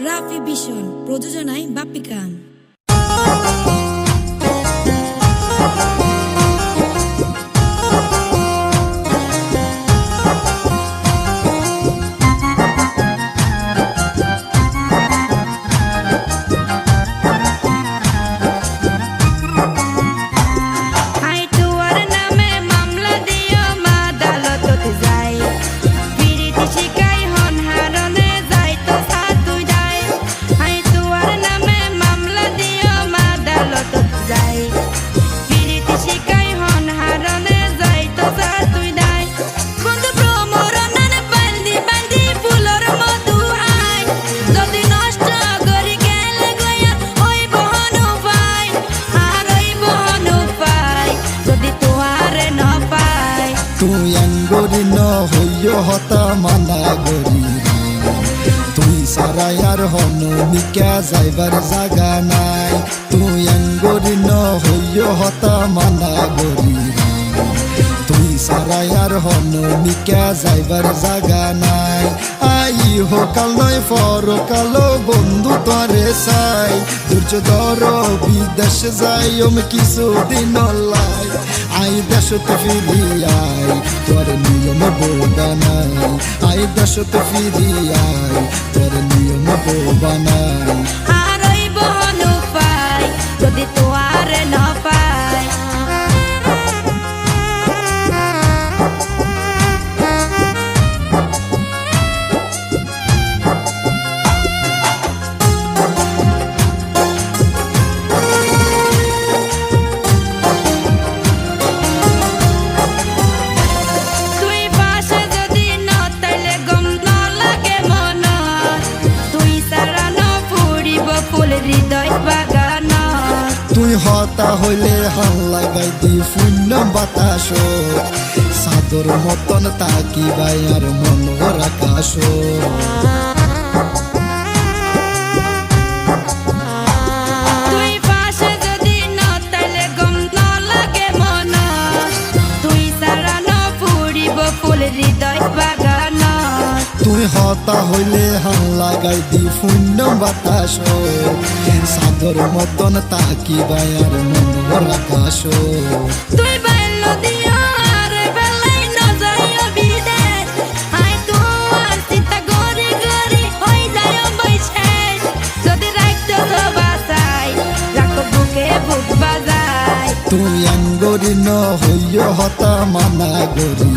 রাফি ভীষণ প্রযোজনায় বাপ্পিকা। তুই আঙ্গুরি ন হইয় হতা মানা গরি তুই সারাই আর হনুমিকা যাইবার জাগা নাই। তুই আঙ্গুরি ন হইয় হতা মানা গরি তুই সারাই আর হনুমিকা যাইবার জাগা নাই। আই হোকাল নয় পরকালো বন্ধু তরে চাই ধৈর্য ধর বিদেশ যাই কিছুদিন লাই। আই দেশতে ফিরি আই তোর নিয়ম বোবা নাই। আই দেশতে ফিরি আই তোর নিয়ম বোবা নাই। আর ওই বহন পাই যদি তোয়ার না পাই। তুই হতা হইলে হাল লাগাই দি শূন্য বাতাস সাদর মতন তাকি বাই আর মনোর আকাশ। তুই পাশে যদি না তাইলে গম না লাগে মন তুই সারা না ফুরিব ফুল হৃদয় বাগান। তুই হতা হইলে হাল লাগাই দি শূন্য বাতাস সাদর মতন তাকি বাই আর মনোর আকাশ। তুই বাইল দিও আর বেলাই না যাইও বিদেশ আই তোর চিন্তা গরি গরি হই যাইও বৈশেষ যদি রাখতো তো বাসাই রাখো বুকে বুক বাজাই। তুই আঙ্গুরি ন হইয় হতা মানা গরি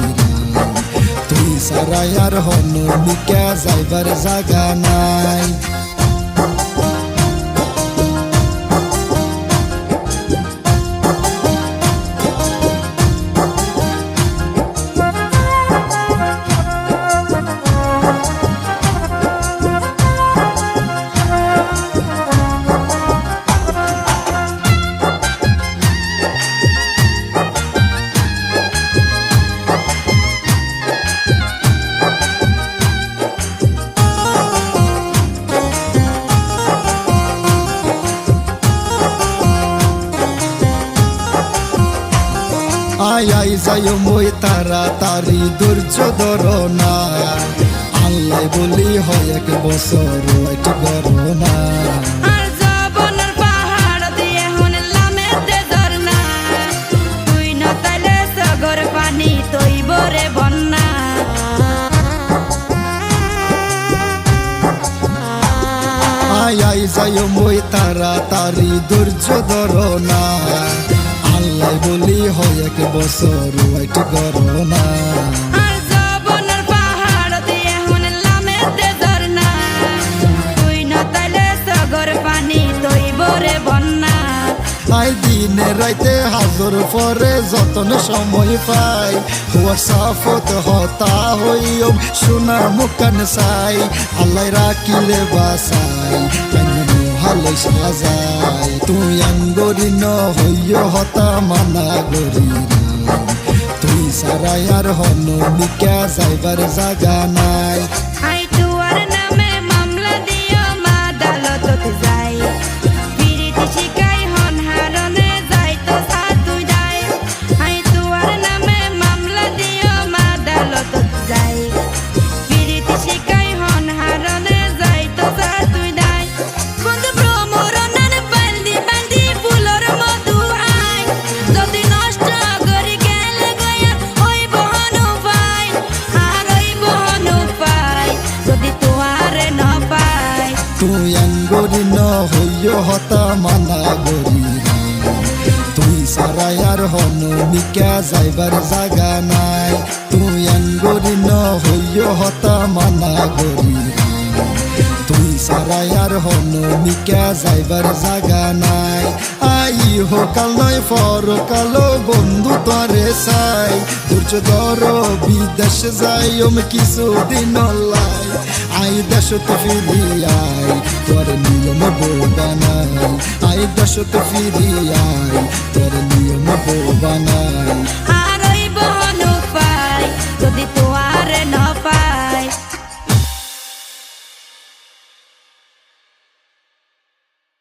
তুই সারাই আর হনুমিকা যাইবার জাগা নাই। আই আই যাই মই তাড়াতাড়ি ধৈর্য ধর না। আল্লাহ বলি হয় এক বছর ওয়াইট করো না। আর জীবনের পাহাড় দিয়ে হুনলামেতে ঝরনা তুই না তাইলে সাগর পানি তৈব রে বন্যা। আই আই যাই মই তাড়াতাড়ি ধৈর্য ধর না। আল্লাহ বলি হয় এক বছর ওয়াইট করো না। আর জীবনের পাহাড় দিয়ে হুনলামেতে ঝরনা তুই না তাইলে সাগর পানি তৈব রে বন্যা। আই দিনে রাইতে হাজর পরে যতন সময় পাই হোয়াটসঅ্যাপত হতা হইও শোনা মুখান চাই। আল্লাহ রাখিলে বাসাই ভালো সাজাই। তুই আঙ্গুরি ন হইয় হতা মানা গরি তুই সারাই আর হনুমিকা যাইবার জাগা নাই। আই তোয়ার নামে মামলা দিও মা আদালতত যাই পিরিতি শিকাই হন হারনে যাই তো সাতুই দাই। আই তোয়ার নামে মামলা দিও মা আদালতত যাই পিরিতি শিকাই হন হারনে যাই তো সাতুই দাই। তুই আঙ্গুরি ন হইয় হতা মানা গরি তুই সারাই আর হন মিকা যাইবার জাগা নাই তুই আঙ্গুরি ন হইয় হতা মানা গরি তুই সারাই আর হন মিকা যাইবার জাগা নাই আই হোকাল নয় পরকালো বন্ধু তরে চাই ধৈর্য ধর বিদেশ যাই কিছুদিন লাই আই দেশ তো ফিরি আই তোর নিয়ম বানাই আই দেশ তো ফিরি আই